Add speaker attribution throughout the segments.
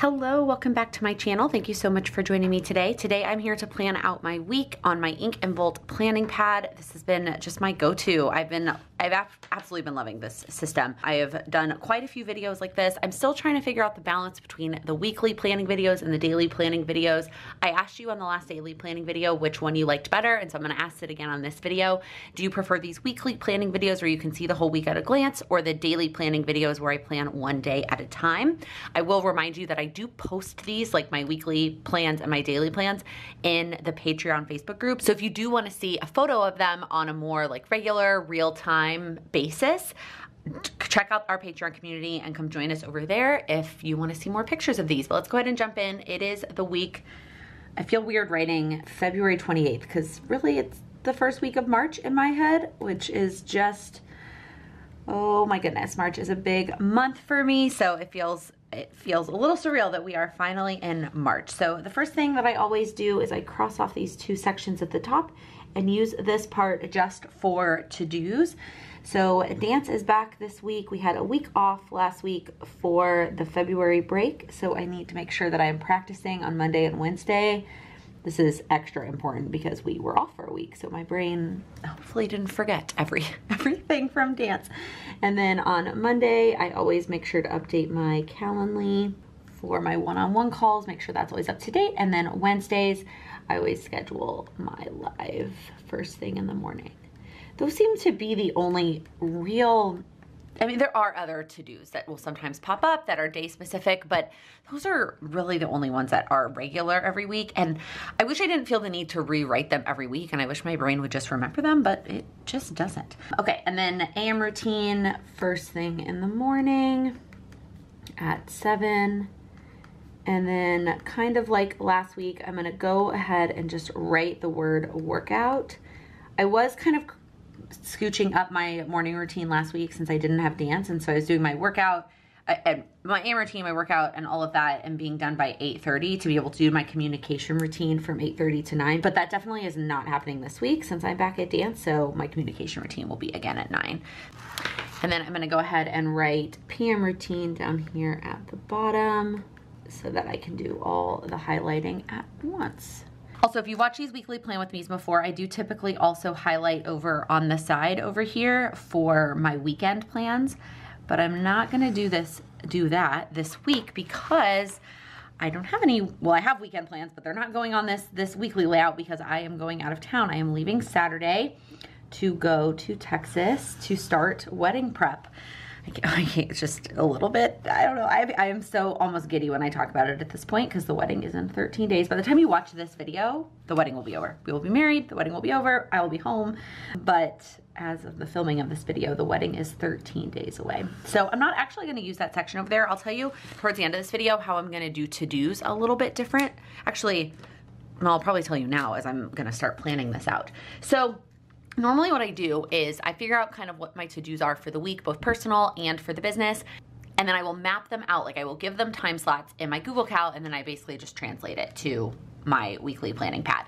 Speaker 1: Hello, welcome back to my channel. Thank you so much for joining me today. Today I'm here to plan out my week on my Ink and Volt planning pad. This has been just my go-to. I've absolutely been loving this system. I have done quite a few videos like this. I'm still trying to figure out the balance between the weekly planning videos and the daily planning videos. I asked you on the last daily planning video which one you liked better, and so I'm gonna ask it again on this video. Do you prefer these weekly planning videos where you can see the whole week at a glance, or the daily planning videos where I plan one day at a time? I will remind you that I do post these, like my weekly plans and my daily plans, in the Patreon Facebook group. So if you do want to see a photo of them on a more like regular, real-time basis, check out our Patreon community and come join us over there if you want to see more pictures of these. But let's go ahead and jump in. It is the week, I feel weird writing February 28th because really it's the first week of March in my head, which is just, oh my goodness, March is a big month for me, so it feels a little surreal that we are finally in March. So the first thing that I always do is I cross off these two sections at the top and use this part just for to-dos. So dance is back this week. We had a week off last week for the February break, so I need to make sure that I am practicing on Monday and Wednesday. This is extra important because we were off for a week, so my brain hopefully didn't forget everything from dance. And then on Monday, I always make sure to update my Calendly for my one-on-one calls, make sure that's always up to date. And then Wednesdays, I always schedule my live first thing in the morning. Those seem to be the only real, I mean, there are other to-dos that will sometimes pop up that are day specific, but those are really the only ones that are regular every week. And I wish I didn't feel the need to rewrite them every week, and I wish my brain would just remember them, but it just doesn't. Okay, and then AM routine, first thing in the morning at 7. And then kind of like last week, I'm gonna go ahead and just write the word workout. I was kind of scooching up my morning routine last week since I didn't have dance, and so I was doing my workout and my AM routine, my workout, and all of that, and being done by 8:30 to be able to do my communication routine from 8:30 to 9. But that definitely is not happening this week since I'm back at dance, so my communication routine will be again at 9. And then I'm gonna go ahead and write PM routine down here at the bottom so that I can do all the highlighting at once. Also, if you watch these weekly Plan With Me's before, I do typically also highlight over on the side over here for my weekend plans, but I'm not gonna do that this week because I don't have any, well, I have weekend plans, but they're not going on this weekly layout because I am going out of town. I am leaving Saturday to go to Texas to start wedding prep. It's just a little bit, I don't know, I am so almost giddy when I talk about it at this point because the wedding is in 13 days. By the time you watch this video, the wedding will be over. We will be married, the wedding will be over, I will be home. But as of the filming of this video, the wedding is 13 days away. So I'm not actually gonna use that section over there. I'll tell you towards the end of this video how I'm gonna do to-dos a little bit different. Actually, I'll probably tell you now as I'm gonna start planning this out. So normally what I do is I figure out kind of what my to-dos are for the week, both personal and for the business, and then I will map them out. Like I will give them time slots in my Google Cal, and then I basically just translate it to my weekly planning pad.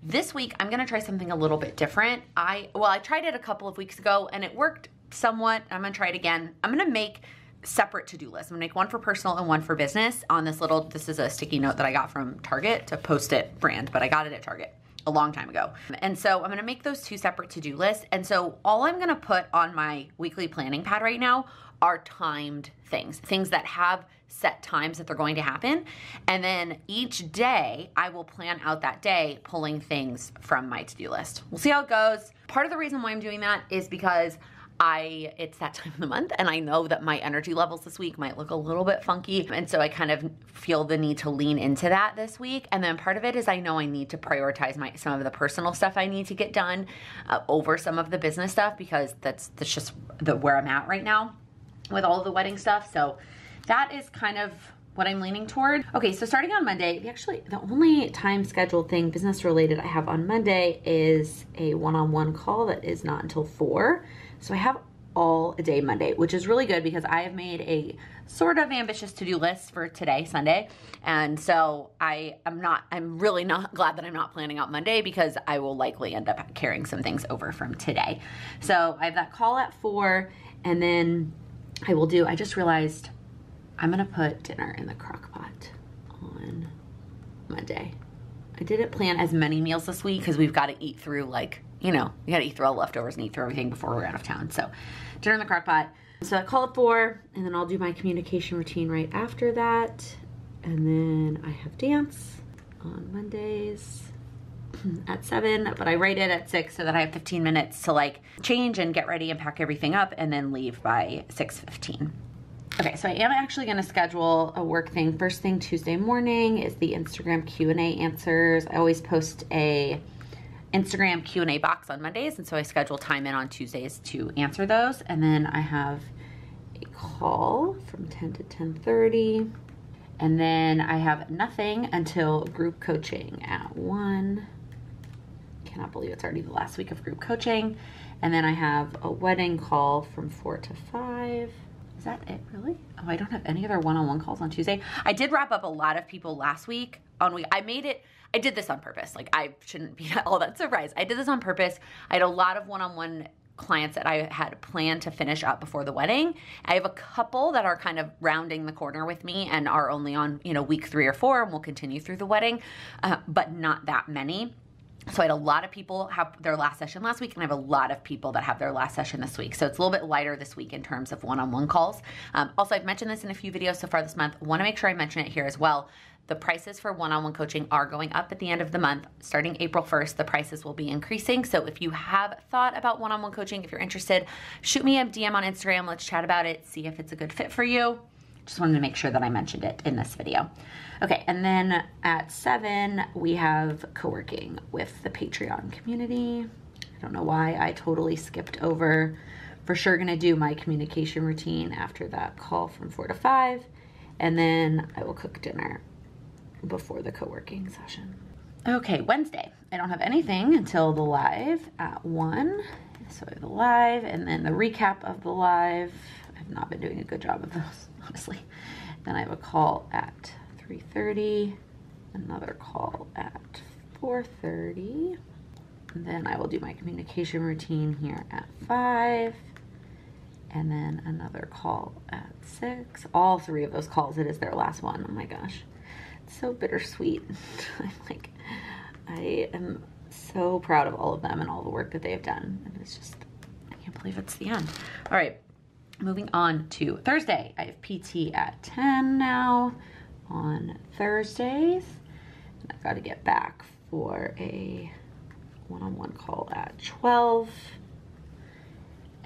Speaker 1: This week, I'm gonna try something a little bit different. I tried it a couple of weeks ago and it worked somewhat. I'm gonna try it again. I'm gonna make separate to-do lists. I'm gonna make one for personal and one for business on this little, this is a sticky note that I got from Target, to Post-it brand, but I got it at Target a long time ago. And so I'm gonna make those two separate to-do lists. And so all I'm gonna put on my weekly planning pad right now are timed things that have set times that they're going to happen. And then each day I will plan out that day pulling things from my to-do list. We'll see how it goes. Part of the reason why I'm doing that is because it's that time of the month and I know that my energy levels this week might look a little bit funky. And so I kind of feel the need to lean into that this week. And then part of it is I know I need to prioritize some of the personal stuff I need to get done over some of the business stuff because that's just where I'm at right now with all of the wedding stuff. So that is kind of what I'm leaning toward. Okay, so starting on Monday, the only time scheduled thing business related I have on Monday is a one-on-one call that is not until 4. So I have all day Monday, which is really good because I have made a sort of ambitious to-do list for today, Sunday. And so I'm really not glad that I'm not planning out Monday because I will likely end up carrying some things over from today. So I have that call at 4, and then I just realized I'm gonna put dinner in the crock pot. Monday. I didn't plan as many meals this week because we've got to eat through, like, you know, we got to eat through all the leftovers and eat through everything before we're out of town. So dinner in the crock pot. So I call at 4, and then I'll do my communication routine right after that. And then I have dance on Mondays at 7, but I write it at 6 so that I have 15 minutes to like change and get ready and pack everything up and then leave by 6:15. Okay, so I am actually gonna schedule a work thing. First thing Tuesday morning is the Instagram Q&A answers. I always post a Instagram Q&A box on Mondays, and so I schedule time in on Tuesdays to answer those. And then I have a call from 10 to 10:30. And then I have nothing until group coaching at 1. Cannot believe it's already the last week of group coaching. And then I have a wedding call from 4 to 5. Is that it, really? Oh, I don't have any other one-on-one calls on Tuesday. I did wrap up a lot of people last week. I did this on purpose. Like, I shouldn't be all that surprised. I did this on purpose. I had a lot of one-on-one clients that I had planned to finish up before the wedding. I have a couple that are kind of rounding the corner with me and are only on, you know, week 3 or 4 and will continue through the wedding, but not that many. So I had a lot of people have their last session last week, and I have a lot of people that have their last session this week. So it's a little bit lighter this week in terms of one-on-one calls. Also, I've mentioned this in a few videos so far this month. Want to make sure I mention it here as well. The prices for one-on-one coaching are going up at the end of the month. Starting April 1st, the prices will be increasing. So if you have thought about one-on-one coaching, if you're interested, shoot me a DM on Instagram. Let's chat about it, see if it's a good fit for you. Just wanted to make sure that I mentioned it in this video. Okay, and then at 7, we have co-working with the Patreon community. I don't know why I totally skipped over. For sure gonna do my communication routine after that call from 4 to 5. And then I will cook dinner before the co-working session. Okay, Wednesday. I don't have anything until the live at 1. So I have the live and then the recap of the live. I've not been doing a good job of those, honestly. Then I have a call at 3:30, another call at 4:30. And then I will do my communication routine here at 5. And then another call at 6. All 3 of those calls, it is their last one. Oh my gosh. So bittersweet. I am so proud of all of them and all the work that they have done. And it's just, I can't believe it's the end. All right, moving on to Thursday. I have PT at 10 now on Thursdays. And I've got to get back for a one-on-one call at 12.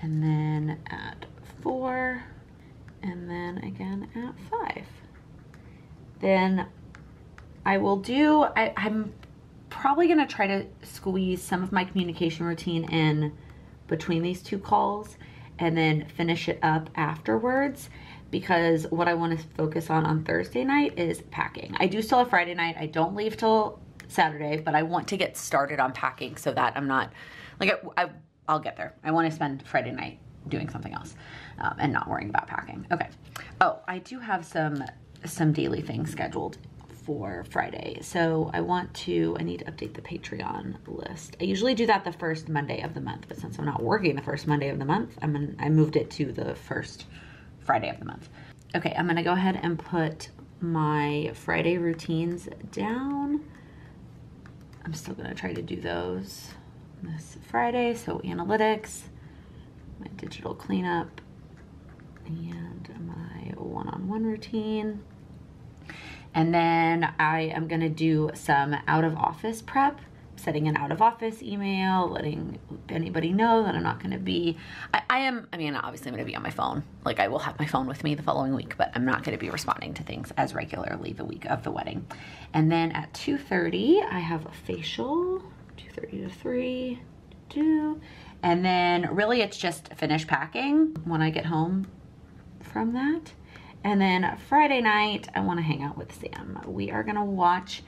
Speaker 1: And then at 4. And then again at 5. Then I will do, I'm probably gonna try to squeeze some of my communication routine in between these 2 calls and then finish it up afterwards, because what I want to focus on Thursday night is packing. I do still have Friday night. I don't leave till Saturday, but I want to get started on packing so that I'm not, like, I'll get there. I want to spend Friday night doing something else and not worrying about packing. Okay. Oh, I do have some daily things scheduled for Friday. So I need to update the Patreon list. I usually do that the first Monday of the month, but since I'm not working the first Monday of the month, I moved it to the first Friday of the month. Okay, I'm gonna go ahead and put my Friday routines down. I'm still gonna try to do those this Friday. So analytics, my digital cleanup, and my one-on-one routine. And then I am gonna do some out of office prep, setting an out of office email, letting anybody know that I'm not gonna be, obviously I'm gonna be on my phone. Like, I will have my phone with me the following week, but I'm not gonna be responding to things as regularly the week of the wedding. And then at 2:30, I have a facial, 2:30 to 3, 2. And then really it's just finish packing when I get home from that. And then Friday night, I want to hang out with Sam. We are going to watch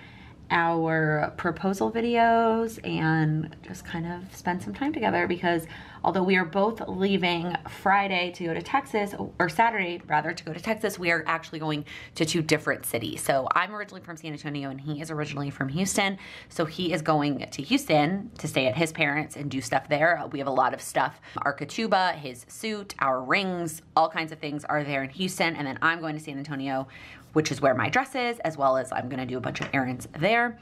Speaker 1: our proposal videos and just kind of spend some time together, because although we are both leaving Friday to go to Texas, or Saturday rather, to go to Texas, we are actually going to 2 different cities. So I'm originally from San Antonio and he is originally from Houston. So he is going to Houston to stay at his parents and do stuff there. We have a lot of stuff. Our ketubah, his suit, our rings, all kinds of things are there in Houston. And then I'm going to San Antonio which is where my dress is, as well as I'm gonna do a bunch of errands there.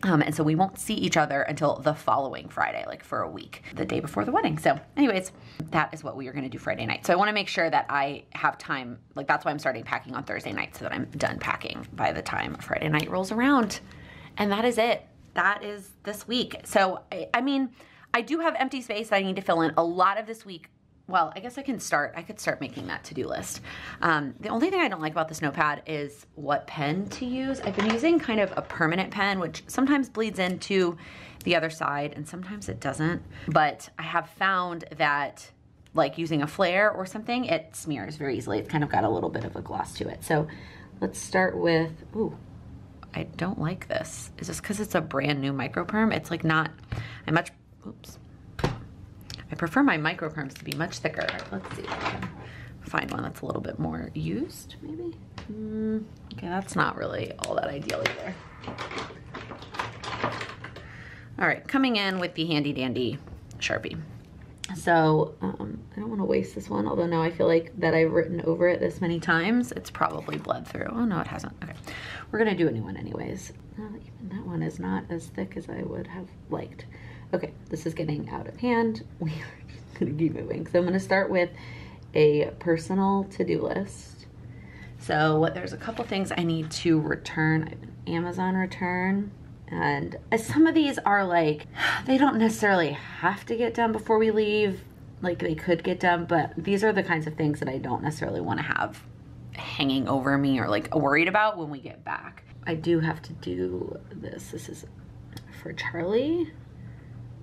Speaker 1: And so we won't see each other until the following Friday, like for a week, the day before the wedding. So anyways, that is what we are gonna do Friday night. So I wanna make sure that I have time, like that's why I'm starting packing on Thursday night so that I'm done packing by the time Friday night rolls around. And that is it. That is this week. So, I mean, I do have empty space that I need to fill in. A lot of this week, well, I guess I could start making that to-do list. The only thing I don't like about this notepad is what pen to use. I've been using kind of a permanent pen, which sometimes bleeds into the other side and sometimes it doesn't. But I have found that like using a flare or something, it smears very easily. It's kind of got a little bit of a gloss to it. So let's start with, ooh, I don't like this. Is this because it's a brand new microperm? It's like not, oops. I prefer my microperms to be much thicker. Let's see if I can find one that's a little bit more used, maybe. Okay, that's not really all that ideal either. All right, coming in with the handy dandy Sharpie. So I don't want to waste this one, although now I feel like that I've written over it this many times, it's probably bled through. Oh no, it hasn't. Okay, we're gonna do a new one anyways. Even that one is not as thick as I would have liked. Okay, this is getting out of hand. We are gonna keep moving. So I'm gonna start with a personal to-do list. So there's a couple things I need to return. I have an Amazon return. And some of these are like, they don't necessarily have to get done before we leave. Like they could get done, but these are the kinds of things that I don't necessarily want to have hanging over me or like worried about when we get back. I do have to do this. This is for Charlie.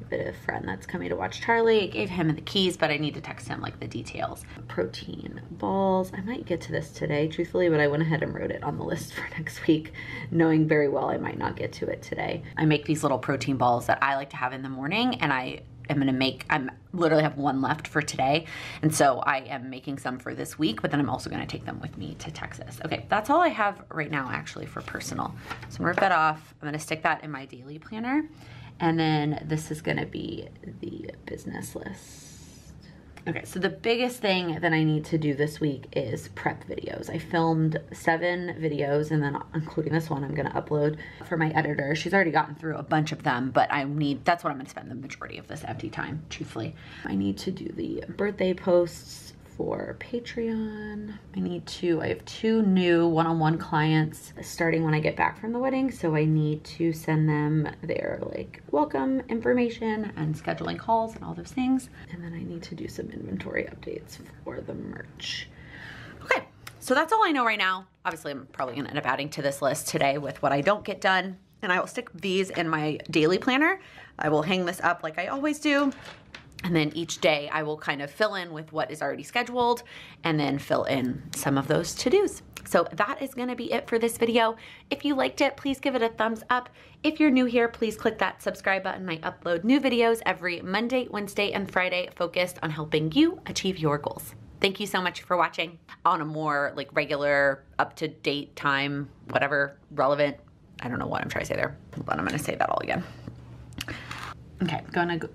Speaker 1: A bit of a friend that's coming to watch Charlie. I gave him the keys, but I need to text him like the details. Protein balls. I might get to this today, truthfully, but I went ahead and wrote it on the list for next week, knowing very well I might not get to it today. I make these little protein balls that I like to have in the morning, and I literally have one left for today. And so I am making some for this week, but then I'm also gonna take them with me to Texas. Okay, that's all I have right now actually for personal. So I'm gonna rip that off. I'm gonna stick that in my daily planner. And then this is gonna be the business list. Okay, so the biggest thing that I need to do this week is prep videos. I filmed 7 videos, and then including this one I'm gonna upload for my editor. She's already gotten through a bunch of them, but that's what I'm gonna spend the majority of this empty time, truthfully. I need to do the birthday posts for Patreon. I have 2 new one-on-one clients starting when I get back from the wedding, so I need to send them their like welcome information and scheduling calls and all those things. And then I need to do some inventory updates for the merch. Okay, so that's all I know right now. Obviously, I'm probably gonna end up adding to this list today with what I don't get done, and I will stick these in my daily planner. I will hang this up like I always do. And then each day I will kind of fill in with what is already scheduled and then fill in some of those to-dos. So that is gonna be it for this video. If you liked it, please give it a thumbs up. If you're new here, please click that subscribe button. I upload new videos every Monday, Wednesday, and Friday focused on helping you achieve your goals. Thank you so much for watching on a more like regular, up-to-date time, whatever, relevant. I don't know what I'm trying to say there. Hold on, I'm gonna say that all again. Okay, gonna go.